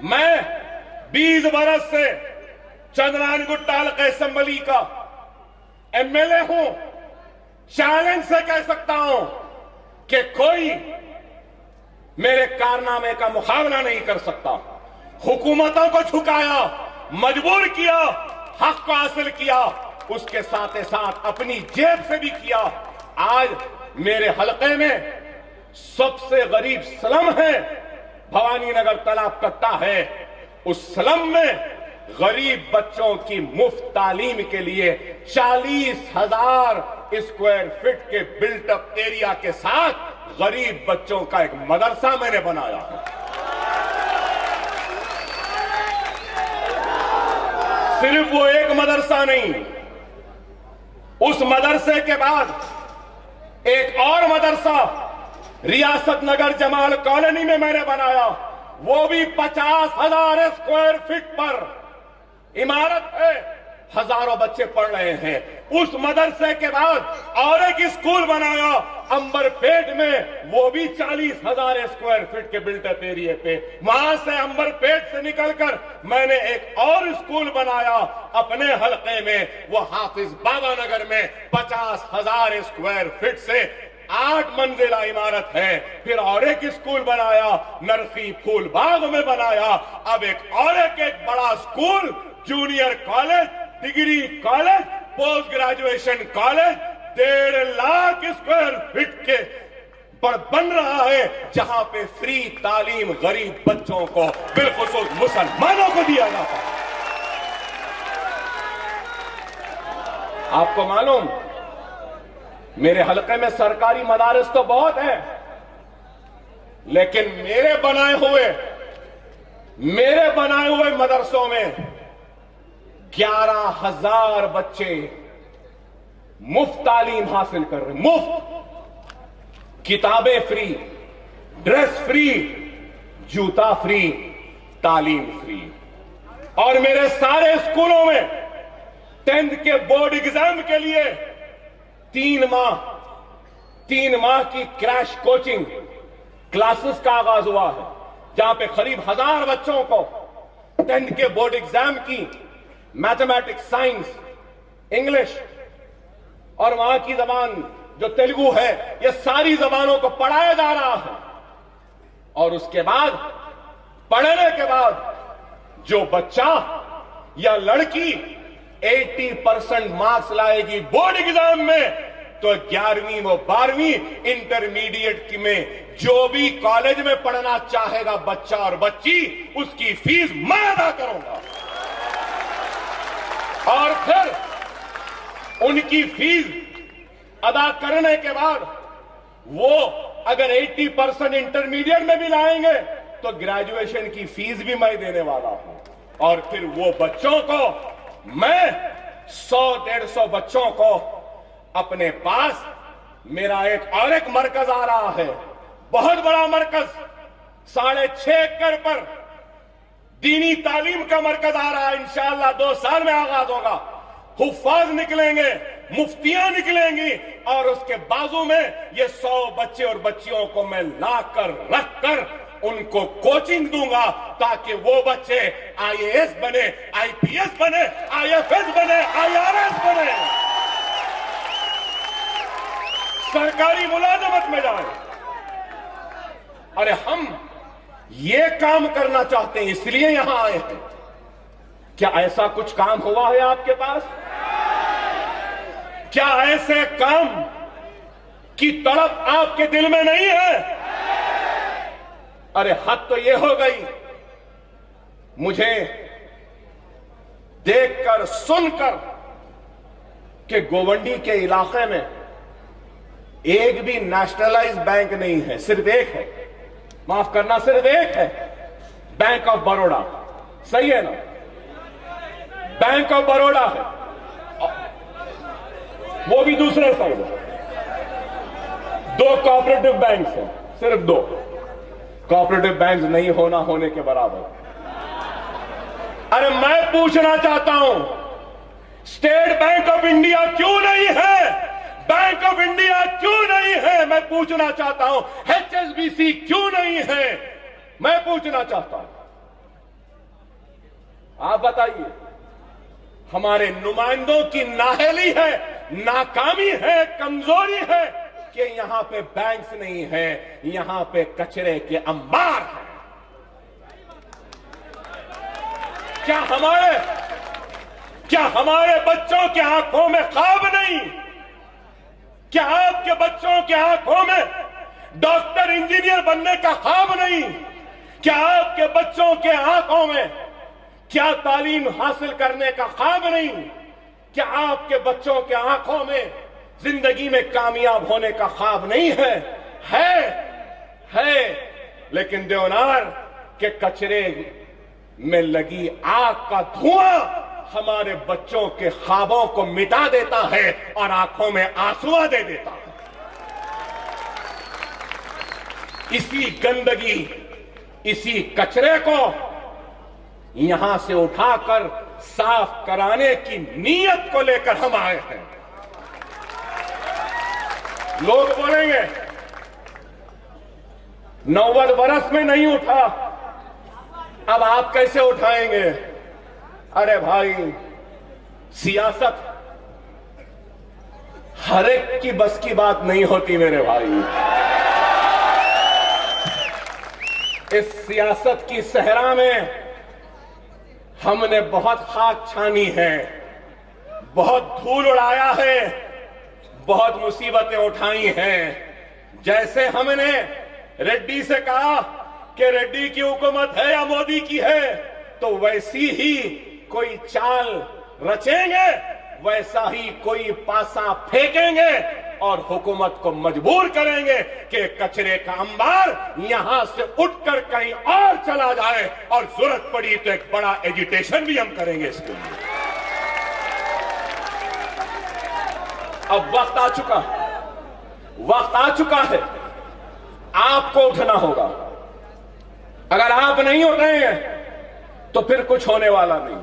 मैं 20 बरस से चंद्रानगुट्टा हल्का असेंबली का एमएलए हूं। चैलेंज से कह सकता हूं कि कोई मेरे कारनामे का मुकाबला नहीं कर सकता। हुकूमतों को झुकाया, मजबूर किया, हक को हासिल किया, उसके साथ साथ अपनी जेब से भी किया। आज मेरे हलके में सबसे गरीब स्लम है, भवानी नगर तालाब कट्टा है। उस स्लम में गरीब बच्चों की मुफ्त तालीम के लिए 40,000 स्क्वायर फीट के बिल्टअप एरिया के साथ गरीब बच्चों का एक मदरसा मैंने बनाया है। सिर्फ वो एक मदरसा नहीं, उस मदरसे के बाद एक और मदरसा रियासत नगर जमाल कॉलोनी में मैंने बनाया। वो भी 50,000 स्क्वायर फीट पर इमारत है, हजारों बच्चे पढ़ रहे हैं। उस मदरसे के बाद और एक स्कूल बनाया अंबरपेट में, वो भी 40,000 स्क्वायर फीट के बिल्टअप एरिया पे। वहां से अंबरपेट से निकलकर मैंने एक और स्कूल बनाया अपने हलके में, वो हाफिज बाबा नगर में 50,000 स्क्वायर फीट से 8 मंजिला इमारत है। फिर और एक स्कूल बनाया, नरसी फूल बाग में बनाया। अब एक और एक बड़ा school, junior college, degree college, post graduation college 1.5 lakh square feet के पर बन रहा है, जहां पे फ्री तालीम गरीब बच्चों को, बिलखुसूस मुसलमानों को दिया जाता है। आपको मालूम, मेरे हलके में सरकारी मदारिस तो बहुत है, लेकिन मेरे बनाए हुए मदरसों में 11,000 बच्चे मुफ्त तालीम हासिल कर रहे हैं। मुफ्त, किताबें फ्री, ड्रेस फ्री, जूता फ्री, तालीम फ्री। और मेरे सारे स्कूलों में 10th के बोर्ड एग्जाम के लिए 3 माह की क्रैश कोचिंग क्लासेस का आगाज हुआ है, जहां पे करीब 1000 बच्चों को 10th के बोर्ड एग्जाम की मैथमेटिक्स, साइंस, इंग्लिश और वहां की जबान जो तेलुगु है, ये सारी जबानों को पढ़ाया जा रहा है। और उसके बाद, पढ़ने के बाद जो बच्चा या लड़की 80% मार्क्स लाएगी बोर्ड एग्जाम में, तो 11वीं व 12वीं इंटरमीडिएट की में जो भी कॉलेज में पढ़ना चाहेगा बच्चा और बच्ची, उसकी फीस मैं अदा करूंगा। और फिर उनकी फीस अदा करने के बाद वो अगर 80% इंटरमीडिएट में भी लाएंगे तो ग्रेजुएशन की फीस भी मैं देने वाला हूं। और फिर वो बच्चों को मैं 100-150 बच्चों को अपने पास, मेरा एक मरकज आ रहा है, बहुत बड़ा मरकज, 6.5 एकड़ पर दीनी तालीम का मरकज आ रहा है। इंशाअल्लाह 2 साल में आगाज होगा। हुफ्फाज निकलेंगे, मुफ्तियां निकलेंगी, और उसके बाजू में ये 100 बच्चे और बच्चियों को मैं लाकर रखकर उनको कोचिंग दूंगा, ताकि वो बच्चे IAS बने, IPS बने, IFS बने, IRS बने, सरकारी मुलाजमत में जाए। अरे हम ये काम करना चाहते हैं, इसलिए यहां आए हैं। क्या ऐसा कुछ काम हुआ है आपके पास? क्या ऐसे काम की तड़प आपके दिल में नहीं है? अरे हद तो ये हो गई, मुझे देखकर सुनकर कि गोवंडी के इलाके में एक भी नेशनलाइज्ड बैंक नहीं है, सिर्फ एक है, माफ करना, सिर्फ एक है, बैंक ऑफ बड़ौदा। सही है ना? बैंक ऑफ बड़ौदा है, वो भी दूसरे साइड है। 2 कोऑपरेटिव बैंक हैं, सिर्फ 2 कोऑपरेटिव बैंक नहीं होने के बराबर। अरे मैं पूछना चाहता हूं, स्टेट बैंक ऑफ इंडिया क्यों नहीं है? बैंक ऑफ इंडिया क्यों नहीं है? मैं पूछना चाहता हूं। HSBC क्यों नहीं है? मैं पूछना चाहता हूं। आप बताइए, हमारे नुमाइंदों की नाअहली है, नाकामी है, कमजोरी है कि यहां पे बैंक्स नहीं है, यहां पे कचरे के अंबार हैं। क्या हमारे बच्चों के आंखों में ख्वाब नहीं? क्या आपके बच्चों के आंखों में डॉक्टर इंजीनियर बनने का ख्वाब नहीं? क्या आपके बच्चों के आंखों में क्या तालीम हासिल करने का ख्वाब नहीं? क्या आपके बच्चों के आंखों में जिंदगी में कामयाब होने का ख्वाब नहीं है? है, लेकिन देवनार के कचरे में लगी आग का धुआं हमारे बच्चों के ख्वाबों को मिटा देता है और आंखों में आंसुआ दे देता है। इसी गंदगी, इसी कचरे को यहां से उठाकर साफ कराने की नीयत को लेकर हम आए हैं। लोग बोलेंगे 90 बरस में नहीं उठा, अब आप कैसे उठाएंगे? अरे भाई, सियासत हर एक की बस की बात नहीं होती मेरे भाई। इस सियासत की सहरा में हमने बहुत खाक छानी है, बहुत धूल उड़ाया है, बहुत मुसीबतें उठाई हैं। जैसे हमने रेड्डी से कहा कि रेड्डी की हुकूमत है या मोदी की है, तो वैसी ही कोई चाल रचेंगे, वैसा ही कोई पासा फेंकेंगे और हुकूमत को मजबूर करेंगे कि कचरे का अंबार यहां से उठकर कहीं और चला जाए, और जरूरत पड़ी तो एक बड़ा एजिटेशन भी हम करेंगे इसके लिए। अब वक्त आ चुका है, आपको उठना होगा। अगर आप नहीं उठेंगे तो फिर कुछ होने वाला नहीं।